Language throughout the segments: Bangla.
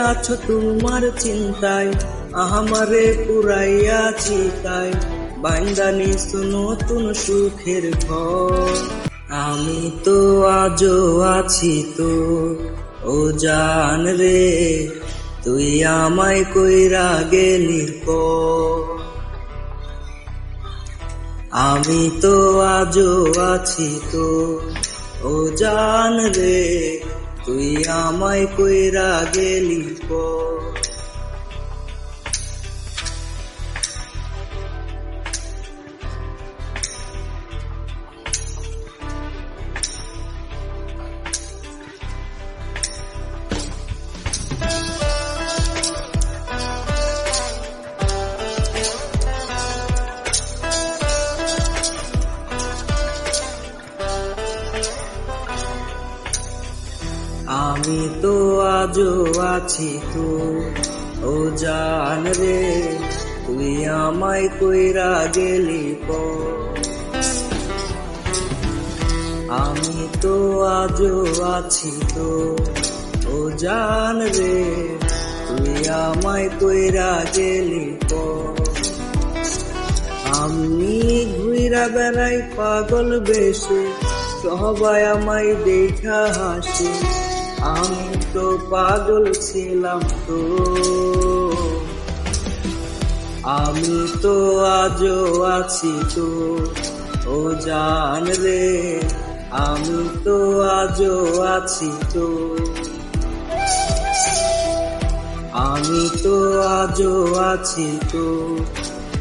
আছো তোমার চিন্তায়, আমারে পুরাইয়াছি তাই, বাইন্দা নিছো নতুন সুখের ঘর। আমি তো আজও আছি তো, ও জান রে, তুই আমায় কইরা গেলি পর। আমি তো আজও আছি তো, ও জান রে, তুই আমায় কইরা গেলি পর। আমি তো আজও আছি তো, ও জান রে, তুই আমায় কইরা গেলি পর। আমি তো আজও আছি তো, ও জান রে, তুই আমায় কইরা গেলি পর। আমি ঘুইরা বেড়াই পাগল বেশে, সবাই আমায় দেখা হাসে, আমি তো পাগল ছিলাম তো। আমি তো আজও আছি তো, ও জান রে, আমি তো আজও আছি তো। আমি তো আজও আছি তো,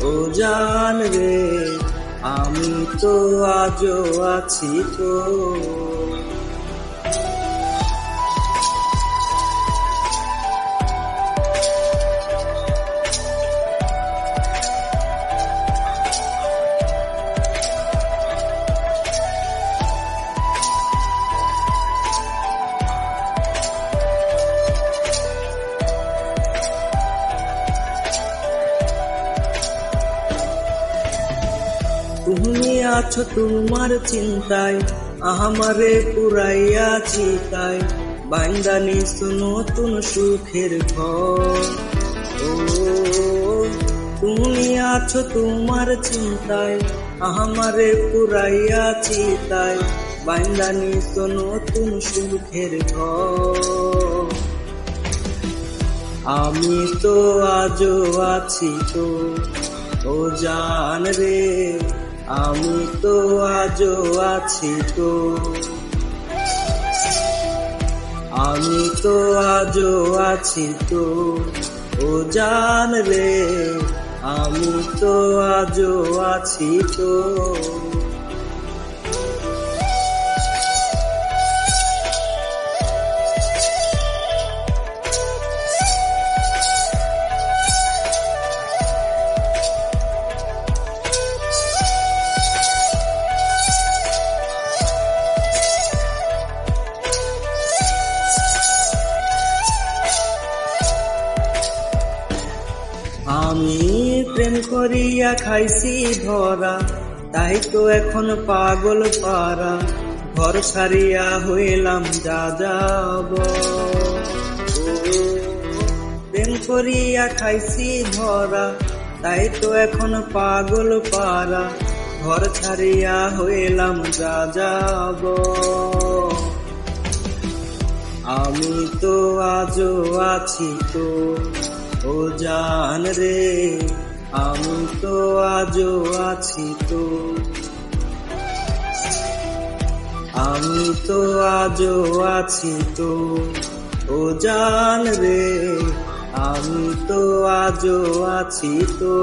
ও জান রে, আমি তো আজও আছি তো। তুমি আছো তোমার চিন্তায়, আমারে পুরাইয়াছি তাই, বাইন্দা নিছো নতুন সুখের ঘর। ও তুমি আছো তোমার চিন্তায়, আমারে পুরাইয়াছি তাই, বাইন্দা নিছো নতুন সুখের ঘর। আমি তো আজও আছি তো, ও জান রে, আমি তো আজও আছি তো। আমি তো আজও আছি তো, ও জান রে, আমি তো আজও আছি তো। আমি প্রেম করিয়া খাইছি ধরা, তাই তো এখন পাগল পারা, ঘর ছাড়িয়া হইলাম যা যাব। প্রেম করিয়া খাইছি ধরা, তাই তো এখন পাগল পারা, ঘর ছাড়িয়া হইলাম যা যাব। আমি তো আজও আছি তো, ও জান রে, আমি তো আজও আছি তো। আমি তো আজও আছি তো, ও জান রে, আমি তো আজও আছি তো।